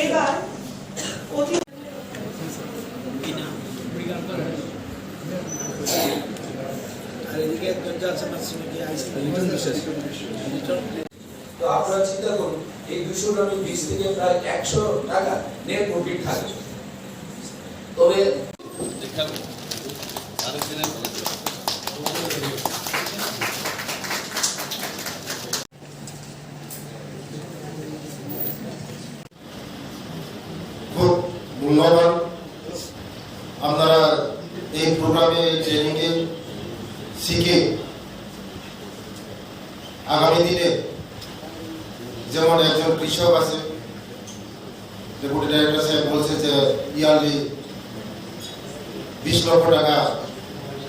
এবার তো আপনারা চিন্তা করুন এই 200 গ্রামের বীজ থেকে প্রায় 100 টাকা নেট প্রফিট থাকে। তবে খুব মূল্যবান আপনারা এই প্রোগ্রামে ট্রেনিং এ শিখে আগামী দিনে যেমন একজন কৃষক আছে ডেপুটি ডাইরেক্টর সাহেব বলছে যে ইয়ারলি 20 লক্ষ টাকা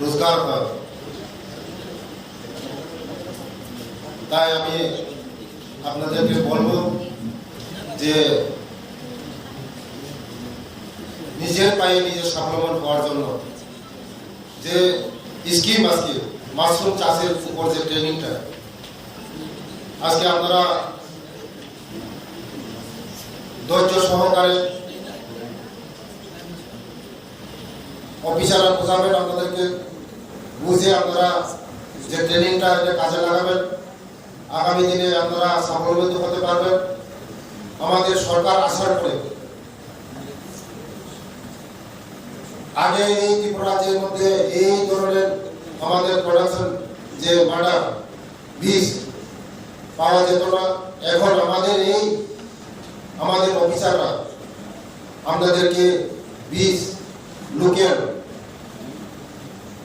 রোজগার হয়। তাই আমি আপনাদেরকে বলবো যে নিজের পায়ে নিজে স্বাবলম্বন হওয়ার জন্য যে স্কিম আজকে মাশরুম চাষের উপর যে ট্রেনিংটা আজকে আপনারা ধৈর্য সহকারে অফিসাররা বোঝাবেন আপনাদেরকে, বুঝে আপনারা যে ট্রেনিংটা কাজে লাগাবেন, আগামী দিনে আপনারা স্বাবলম্বিত হতে পারবেন। আমাদের সরকার আসার পরে আগে এই ত্রিপুরা রাজ্যের মধ্যে এই ধরনের আমাদের প্রোডাকশন যে বাড়া বীজ পাওয়া যেত না। এখন আমাদের অফিসাররা আপনাদেরকে বীজ লোকের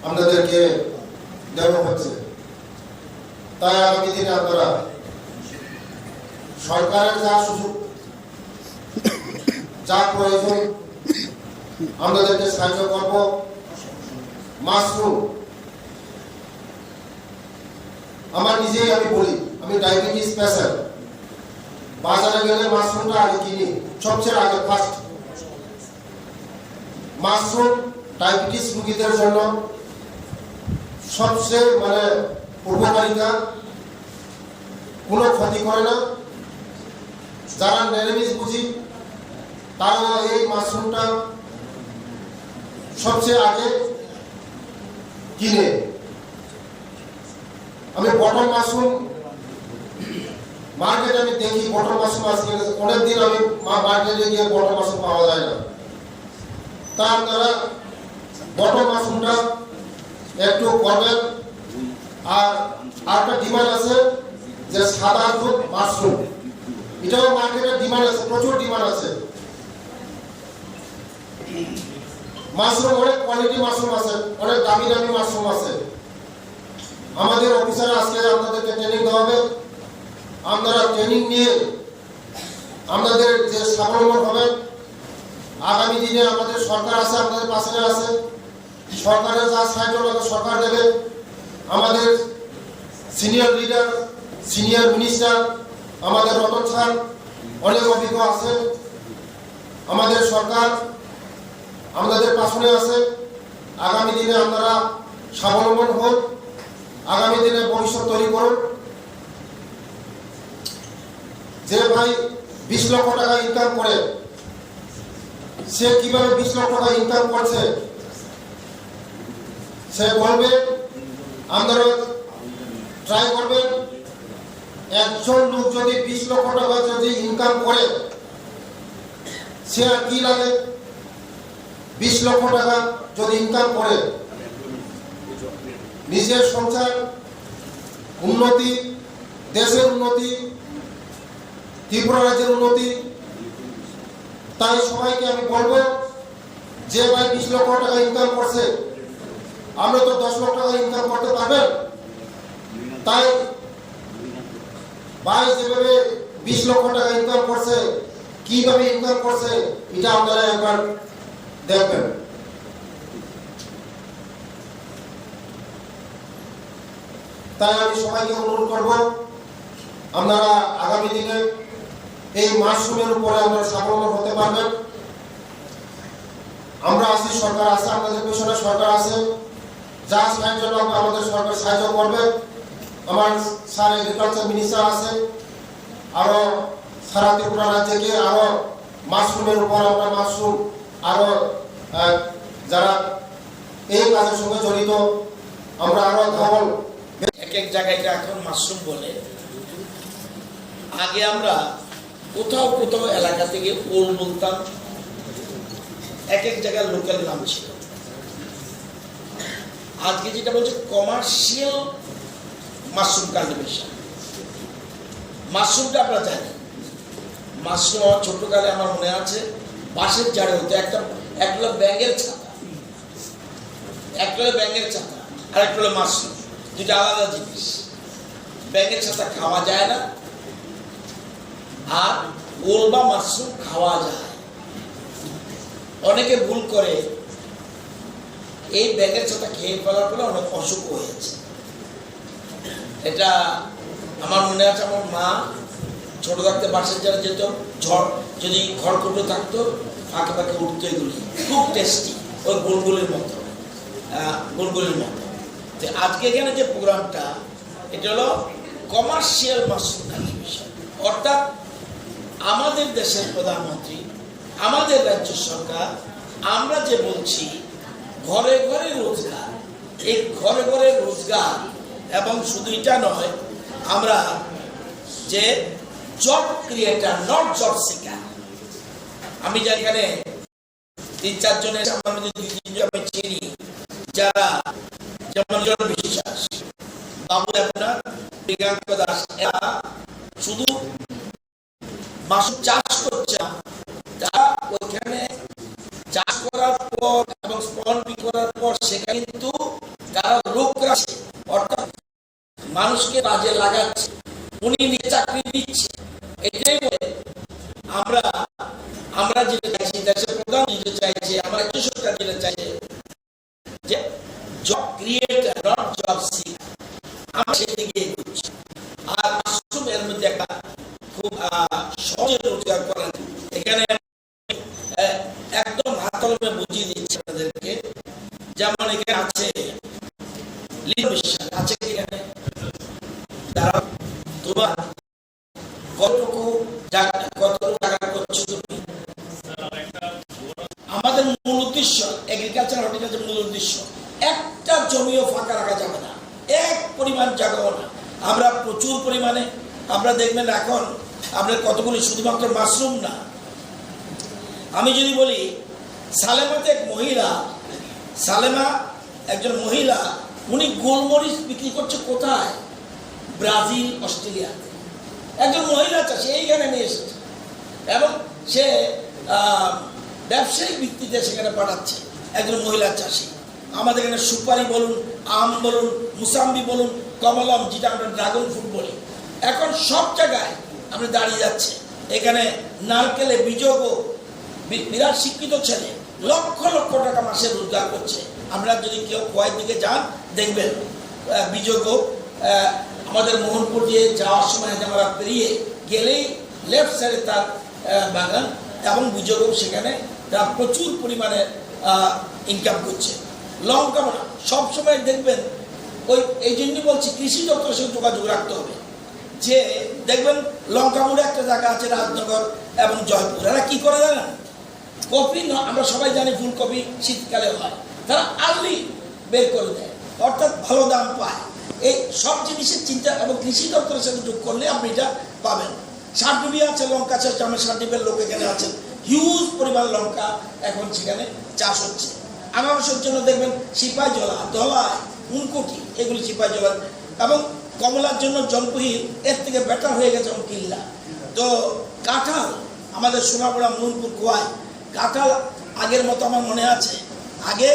আপনাদেরকে দেওয়া হচ্ছে। তাই আগামী দিনে আপনারা সরকারের যা সুযোগ যা প্রয়োজন আপনাদেরকে সাহায্য করব। মাশরুম আমার নিজেই আমি বলি, আমি ডায়াবেটিস পেশেন্ট, বাজারে গেলে মাশরুমটা আগে কিনি, সবচেয়ে আগে ফার্স্ট। মাশরুম ডায়াবেটিস রোগীদের জন্য সবচেয়ে উপকারিতা, কোনো ক্ষতি করে না। যারা নিরামিষ বুঝি তারা এই মাশরুমটা সবচেয়ে আগে কিনে। আমি বটল মাশরুম মার্কেটে আমি দেখি, বটল মাশরুম আজকে অনেকদিন আমি মার্কেটে গিয়ে বটল মাশরুম পাওয়া যায় না। তা আপনারা বটল মাশরুমটা একটু করবেন। আর একটা ডিমান্ড আছে যে সাদা দুধ মাশরুম, এটাও মার্কেটে ডিমান্ড আছে, প্রচুর ডিমান্ড আছে। মাশরুম অনেক কোয়ালিটি মাশরুম আছে, অনেক দামি দামি মাশরুম আছে। আমাদের অফিসার আজকে আপনাদেরকে ট্রেনিং দেওয়া হবে। আপনারা ট্রেনিং নিয়ে আপনাদের যে স্বাবলম্বন হবেন। আগামী দিনে আমাদের সরকার আছে, আপনাদের পাশে আছে। সরকারের যা সাহায্য লাগে সরকার দেবে। আমাদের সিনিয়র লিডার, সিনিয়র মিনিস্টার আমাদের রতন স্যার অনেক অভিজ্ঞ আছে। আমাদের সরকার আমাদের পাশে আছে। আগামী দিনে আপনারা স্বাবলম্বন হন, আগামী দিনে ভবিষ্যৎ তৈরি করুন। যে ভাই 20 লক্ষ টাকা ইনকাম করে, সে কিভাবে 20 লক্ষ টাকা ইনকাম করছে সে বলবে। আপনারা ট্রাই করবেন। একজন লোক যদি 20 লক্ষ টাকা যদি ইনকাম করে, সে আর কি লাগে? 20 লক্ষ টাকা যদি ইনকাম করে নিজের সংসার উন্নতি, দেশের উন্নতি, ত্রিপুরা রাজ্যের উন্নতি। তাই সবাইকে আমি বলবো যে ভাই 20 লক্ষ টাকা ইনকাম করছে, আমরা তো 10 লক্ষ টাকা ইনকাম করতে পারবেন। তাই ভাই যেভাবে 20 লক্ষ টাকা ইনকাম করছে, কিভাবে ইনকাম করছে এটা আপনারা একবার দেখবেন। তাই আমি সবাইকে অনুরোধ করব, আপনারা আগামী দিনে এই মাশরুমের উপরে আপনারা স্বাবলম্বন হতে পারবেন। আমরা আছি, সরকার আছে, আপনাদের পেছনে সরকার আছে। যা সাহায্য লাগবে আমাদের সরকার সাহায্য করবে। আমার স্যার এগ্রিকালচার মিনিস্টার আছে, আরো সারা ত্রিপুরা রাজ্যকে আরো মাশরুমের উপর আমরা মাশরুম আরো যারা এই কাজের সঙ্গে জড়িত আমরা আরো ধবল এক এক জায়গায় এখন মাশরুম বলে। আগে আমরা কোথাও কোথাও এলাকা থেকে ওল বলতাম, এক এক জায়গার লোকাল নাম ছিল। আজকে যেটা বলছে কমার্শিয়াল মাশরুম কাল্টিভেশন। মাশরুমটা আমরা জানি, মাশরুম আমার ছোটকালে আমার মনে আছে বাঁশের জাড়ে হতো একটা হলো ব্যাঙের ছাতা, একটা হলো ব্যাঙের ছাতা আর একটা হলো মাশরুম, দুটা আলাদা জিনিস। ব্যাঙের ছাতা খাওয়া যায় না, আর ওল বা মাশরুম খাওয়া যায়। অনেকে ভুল করে এই ব্যাঙের ছাতা খেয়ে ফেলার পরে অনেক অসুখ হয়েছে। এটা আমার মনে আছে, আমার মা ছোট থাকতে বাসের যারা যেত, ঝড় যদি খড়কুটো থাকতো ফাঁকে ফাঁকে উঠতো, এগুলি খুব টেস্টি, ওই গোলগুলির মতো গোলগুলির মতো। তো আজকে এখানে যে প্রোগ্রামটা, এটা হলো কমার্শিয়াল মাশরুম কাল্টিভেশন। অর্থাৎ আমাদের দেশের প্রধানমন্ত্রী, আমাদের রাজ্য সরকার, আমরা যে বলছি ঘরে ঘরে রোজগার, এই ঘরে ঘরে রোজগার, এবং শুধু এটা নয়, আমরা যে job creator, not job seeker. আমি জানি এখানে ৩-৪ জনের মধ্যে ২-৩ জন আমি চিনি যারা, যেমন বিশ্বাস, বাবু দেবনাথ, মৃগাঙ্ক দাস, এরা শুধু মাশরুম চাষ করছে না, তারা ওইখানে চাষ করার পর এবং স্পন্সর করার পর সেখানে কিন্তু তারা লোক রাখছে, অর্থাৎ মানুষকে কাজে লাগাচ্ছে, উনি নিজে চাকরি দিচ্ছে। এটাই বলে আমরা যেটা চাইছি, দেশের প্রধান যেটা চাইছে, আমরা রাজ্য সরকার যেটা চাইছে যে job creator, not job seeker, আমরা সেদিকে এগোচ্ছি। আর মাশরুম এর মধ্যে একটা খুব সহজে রোজগার করেন। এখানে একদম হাতকলমে বুঝিয়ে দিচ্ছি আপনাদেরকে। যেমন এখানে আছে বিশ্বাস, আছে এখানে তোমার কতটুকু টাকা করছো তুমি? আমাদের মূল উদ্দেশ্য এগ্রিকালচার, হর্টিকালচার মূল উদ্দেশ্য একটা জমিও ফাঁকা রাখা যাবে না, এক পরিমাণ জায়গাও না। আমরা প্রচুর পরিমাণে, আমরা দেখবেন এখন আপনার কতগুলি শুধুমাত্র মাশরুম না, আমি যদি বলি সালেমাতে এক মহিলা, সালেমা একজন মহিলা, উনি গোলমরিচ বিক্রি করছে কোথায়? ব্রাজিল, অস্ট্রেলিয়াতে। একজন মহিলা চাষি এইখানে নিয়ে এসেছে এবং সে ব্যবসায়িক ভিত্তিতে সেখানে পাঠাচ্ছে, একজন মহিলা চাষি। আমাদের এখানে সুপারি বলুন, আম বলুন, মুসাম্বি বলুন, কমলম, যেটা আমরা ড্রাগন ফ্রুট বলি, এখন সব জায়গায় আমরা দাঁড়িয়ে যাচ্ছে। এখানে নারকেলে বীজও বিরাট শিক্ষিত ছেলে, লক্ষ লক্ষ টাকা মাসে রোজগার করছে। আমরা যদি কেউ খোয়াই দিকে যান দেখবেন বীজগ, আমাদের মোহনপুর দিয়ে যাওয়ার সময় আমরা পেরিয়ে গেলেই লেফট সাইডে তার বাগান, এবং বীজগ সেখানে তার প্রচুর পরিমাণে ইনকাম করছে। লঙ্কা মানে সবসময় দেখবেন, ওই এই জন্যই বলছি কৃষি দপ্তরের সঙ্গে যোগাযোগ রাখতে হবে। যে দেখবেন লঙ্কামুড়ে একটা জায়গা আছে রাজনগর এবং জয়পুর, এরা কি করে জানেন? কপি, আমরা সবাই জানি ফুলকপি শীতকালে হয়, তারা আর্লি বের করে দেয়, অর্থাৎ ভালো দাম পায়। এই সব জিনিসের চিন্তা এবং কৃষি দপ্তরের সাথে যোগ করলে আপনি এটা পাবেন। সারডুবি আছে লঙ্কা চাষ, আমার সারডিপের লোক এখানে আছেন, হিউজ পরিমাণ লঙ্কা এখন সেখানে চাষ হচ্ছে। আনারসের জন্য দেখবেন সিপাহীজলা, ধলাই, উনকোটি, এগুলি সিপাহীজলা, এবং কমলার জন্য জলপহির এর থেকে বেটার হয়ে গেছে কিল্লা। তো কাঁঠাল, আমাদের সোনাপুরা মোহনপুর খোয়াই কাঁঠাল আগের মতো আমার মনে আছে, আগে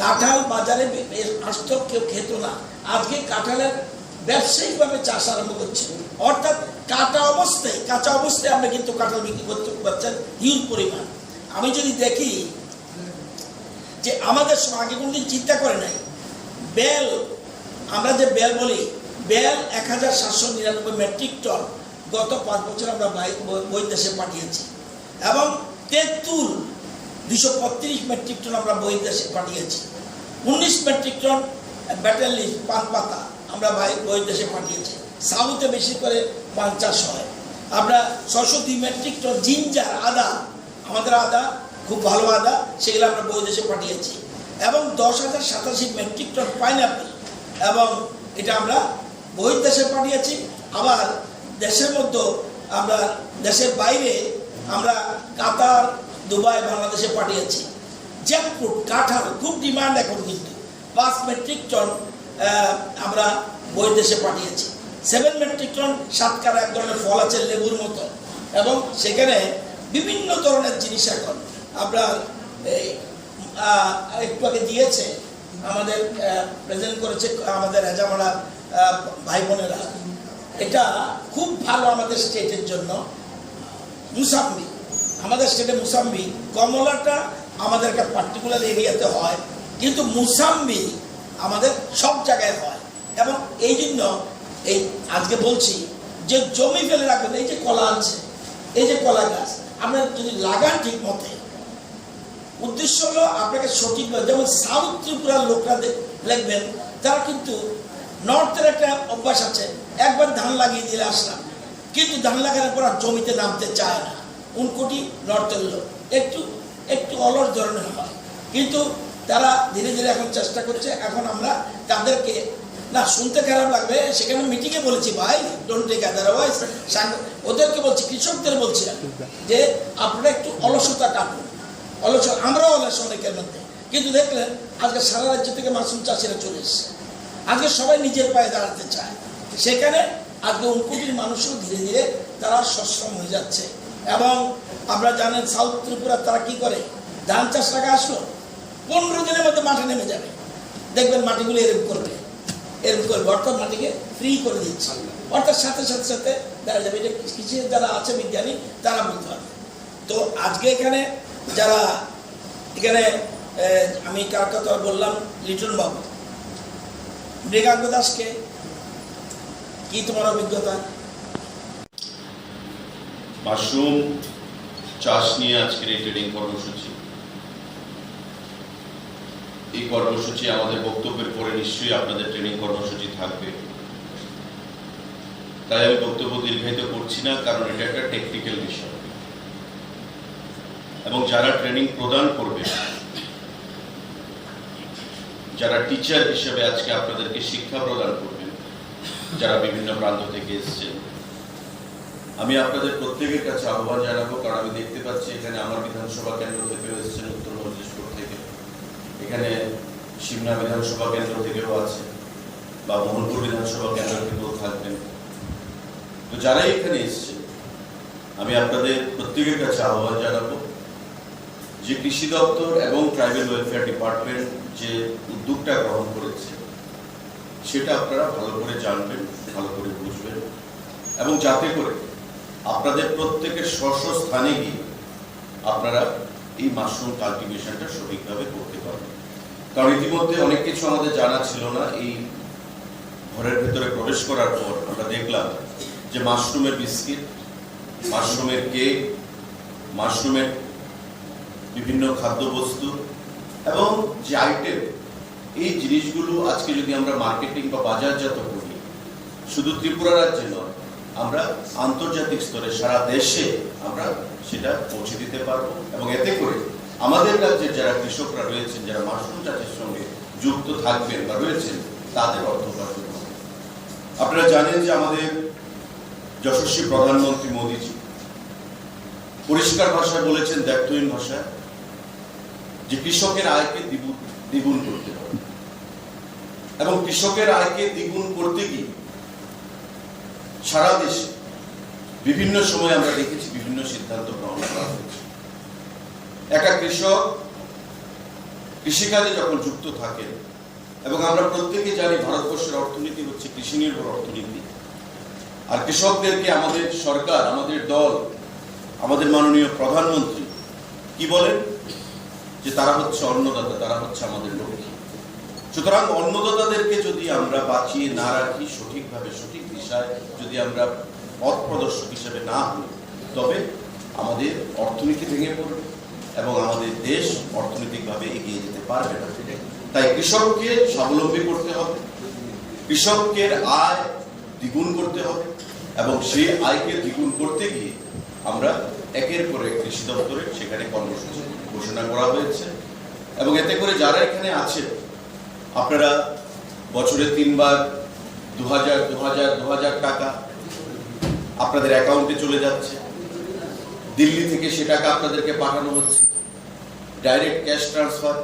কাঁঠাল বাজারে আসতো, কেউ খেত না। আজকে কাঁঠালের ব্যবসায়িকভাবে চাষ আরম্ভ করছে, অর্থাৎ কাঁচা অবস্থায় আপনি কিন্তু কাঁঠাল বিক্রি করতে পারছেন হিউজ পরিমাণ। আমি যদি দেখি যে আমাদের আগে কোনোদিন চিন্তা করে নাই, বেল, আমরা যে বেল বলি, বেল 1799 মেট্রিক টন গত 5 বছর আমরা বহির্দেশে পাঠিয়েছি, এবং তেঁতুল 235 মেট্রিক টন আমরা বহির্দেশে পাঠিয়েছি। 19 মেট্রিক টন ব্যাটার লিফ, পান পাতা আমরা বহির্দেশে পাঠিয়েছি। সাউথে বেশি করে পান চাষ হয়। আমরা 602 মেট্রিক টন জিঞ্জার, আদা আমাদের আদা খুব ভালো আদা, সেগুলো আমরা বহির্দেশে পাঠিয়েছি। এবং 10,087 মেট্রিক টন পাইনঅ্যাপেল, এবং এটা আমরা বহির্দেশে পাঠিয়েছি। আবার দেশের মধ্যে আমরা দেশের বাইরে আমরা কাতার, দুবাই, বাংলাদেশে পাঠিয়েছি। জ্যাকফ্রুট, কাঁঠাল খুব ডিমান্ড এখন, কিন্তু 5 মেট্রিক টন আমরা বহির্দেশে পাঠিয়েছি। 7 মেট্রিক টন সাতকারা, এক ধরনের ফল আছে লেবুর মতো, এবং সেখানে বিভিন্ন ধরনের জিনিস এখন আপনার এই একটু আগে দিয়েছে আমাদের, প্রেজেন্ট করেছে আমাদের হেজামারা ভাই বোনেরা। এটা খুব ভালো আমাদের স্টেটের জন্য। মুসাম্বি, আমাদের স্টেটে মুসাম্বি, কমলাটা আমাদের একটা পার্টিকুলার এরিয়াতে হয়, কিন্তু মুসাম্বি আমাদের সব জায়গায় হয়। এবং এই জন্য এই আজকে বলছি যে জমি ফেলে রাখবেন। এই যে কলা আছে, এই যে কলা গাছ আপনার যদি লাগান ঠিক মতে, উদ্দেশ্য হলো আপনাকে সঠিকভাবে, যেমন সাউথ ত্রিপুরার লোকরা দেখবেন, তারা কিন্তু নর্থের একটা অভ্যাস আছে, একবার ধান লাগিয়ে দিলে আসলাম, কিন্তু ধান লাগানোর পর আর জমিতে নামতে চায় না। উনকোটি নর্থের লোক একটু একটু অলস ধরনের হয়, কিন্তু তারা ধীরে ধীরে এখন চেষ্টা করছে। এখন আমরা তাদেরকে, না শুনতে খারাপ লাগবে, সেখানে মিটিংয়ে বলেছি, ভাই ডোন্ট টেক আদারওয়াইজ, ওদেরকে বলছি, কৃষকদের বলছি যে আপনারা একটু অলসতা কাটুন। আমরাও অলস অনেকের মধ্যে, কিন্তু দেখলেন আজকে সারা রাজ্য থেকে মাশরুম চাষিরা চলে এসছে। আজকে সবাই নিজের পায়ে দাঁড়াতে চায়, সেখানে আজকে উনকোটির মানুষও ধীরে ধীরে তারা সক্ষম হয়ে যাচ্ছে। এবং আপনারা জানেন সাউথ ত্রিপুরা তারা কি করে, ধান চাষ টাকা আসলো 15 দিনের মধ্যে মাঠে নেমে যাবে, দেখবেন মাটিগুলো এরকম করবে, অর্থাৎ মাটিকে ফ্রি করে দিচ্ছে। অর্থাৎ সাথে সাথে সাথে দেখা যাবে, এটা কৃষি যারা আছে বিজ্ঞানী তারা বলতে পারবে। তো আজকে এখানে যারা আমি কার কথা বললাম, লিটন বাবু, মৃগাঙ্ক দাসকে, কি তোমার অভিজ্ঞতা? মাশরুম চাষ নিয়ে আজকের এই ট্রেনিং কর্মসূচি, এই কর্মসূচি আমাদের বক্তব্যের পরে নিশ্চয়ই আপনাদের ট্রেনিং কর্মসূচি থাকবে, তাই আমি বক্তব্য দীর্ঘায়িত করছি না, কারণ এটা একটা টেকনিক্যাল বিষয়। এবং যারা ট্রেনিং প্রদান করবে, যারা টিচার হিসেবে আজকে আপনাদেরকে শিক্ষা প্রদান করবেন, যারা বিভিন্ন প্রান্ত থেকে এসেছেন, আমি আপনাদের প্রত্যেকের কাছে আহ্বান জানাবো, কারণ আমি দেখতে পাচ্ছি এখানে আমার বিধানসভা কেন্দ্র থেকেও এসেছেন, উত্তর মল্লেশ্বর থেকে, এখানে সিমনা বিধানসভা কেন্দ্র থেকেও আছে, বা মোহনপুর বিধানসভা কেন্দ্র থেকেও থাকবেন। তো যারাই এখানে এসছে, আমি আপনাদের প্রত্যেকের কাছে আহ্বান জানাবো যে কৃষি দপ্তর এবং ট্রাইবাল ওয়েলফেয়ার ডিপার্টমেন্ট যে উদ্যোগটা গ্রহণ করেছে, সেটা আপনারা ভালো করে জানবেন, ভালো করে বুঝবেন, এবং যাতে করে আপনাদের প্রত্যেকের স্ব স্থানে গিয়ে আপনারা এই মাশরুম কাল্টিভেশনটা সঠিকভাবে করতে পারবেন। কারণ ইতিমধ্যে অনেক কিছু আমাদের জানা ছিল না। এই ঘরের ভেতরে প্রবেশ করার পর আমরা দেখলাম যে মাশরুমের বিস্কিট, মাশরুমের কেক, মাশরুমের বিভিন্ন খাদ্যবস্তু এবং যে আইটেম, এই জিনিসগুলো আজকে যদি আমরা মার্কেটিং বা বাজারজাত করি, শুধু ত্রিপুরা রাজ্যে নয়, আমরা আন্তর্জাতিক স্তরে সারা দেশে আমরা সেটা পৌঁছে দিতে পারবো। এবং এতে করে আমাদের রাজ্যের যারা কৃষকরা রয়েছেন, যারা মাশরুম চাষের সঙ্গে যুক্ত থাকবেন বা রয়েছেন, তাদের অর্থ উপার্জন হবে। আপনারা জানেন যে আমাদের যশস্বী প্রধানমন্ত্রী মোদীজি পরিষ্কার ভাষায় বলেছেন, দ্ব্যর্থহীন ভাষায়, যে কৃষকের আয়কে দ্বিগুণ করতে হবে। এবং কৃষকের আয়কে দ্বিগুণ করতে গিয়ে সারা দেশে বিভিন্ন সময় আমরা দেখেছি বিভিন্ন সিদ্ধান্ত গ্রহণ করা হয়েছে। একটা কৃষক কৃষিকাজে যখন যুক্ত থাকেন, এবং আমরা প্রত্যেকে জানি ভারতবর্ষের অর্থনীতি হচ্ছে কৃষি নির্ভর অর্থনীতি, আর কৃষকদেরকে আমাদের সরকার, আমাদের দল, আমাদের মাননীয় প্রধানমন্ত্রী কি বলেন, যে তারা হচ্ছে অন্নদাতা, তারা হচ্ছে আমাদের লক্ষ্মী। সুতরাং অন্নদাতাদেরকে যদি আমরা বাঁচিয়ে না রাখি, সঠিকভাবে সঠিক দিশায় যদি আমরা পথ প্রদর্শক হিসেবে না হই, তবে আমাদের অর্থনীতি ভেঙে পড়বে এবং আমাদের দেশ অর্থনৈতিকভাবে এগিয়ে যেতে পারবে না। তাই কৃষককে স্বাবলম্বী করতে হবে, কৃষকের আয় দ্বিগুণ করতে হবে, এবং সেই আয়কে দ্বিগুণ করতে গিয়ে আমরা একের পর এক কৃষি দপ্তরে সেখানে কর্মসূচি ঘোষণা করা হয়েছে এবং এতে করে যারা এখানে আছেন আপনারা বছরে 3 বার 2000 টাকা আপনাদের অ্যাকাউন্টে চলে যাচ্ছে। দিল্লি থেকে সে টাকা আপনাদেরকে পাঠানো হচ্ছে, direct cash transfer.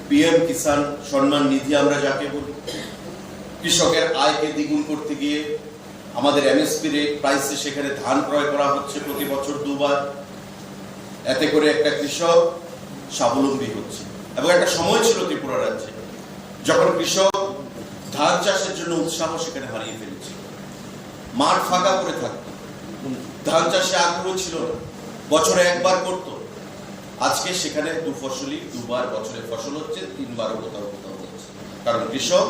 PM Kisan Samman Nidhi আমরা যাকে বলি, কৃষকের আয়কে দ্বিগুণ করতে গিয়ে আমাদের এমএসপি রেট প্রাইসে সেখানে ধান ক্রয় করা হচ্ছে প্রতি বছর 2 বার। এতে করে একটা কৃষক স্বাবলম্বী হচ্ছে। এবং একটা সময় ছিল ত্রিপুরা রাজ্যে যখন কৃষক ধান চাষের জন্য উৎসাহ সেখানে হারিয়ে ফেলেছিল, মাঠ ফাঁকা করে থাকতো, ধান চাষে আগ্রহ ছিল না, বছরে একবার করত। আজকে সেখানে 2 ফসলি 2 বার বছরে ফসল হচ্ছে, 3 বারও কোথাও কোথাও হচ্ছে, কারণ কৃষক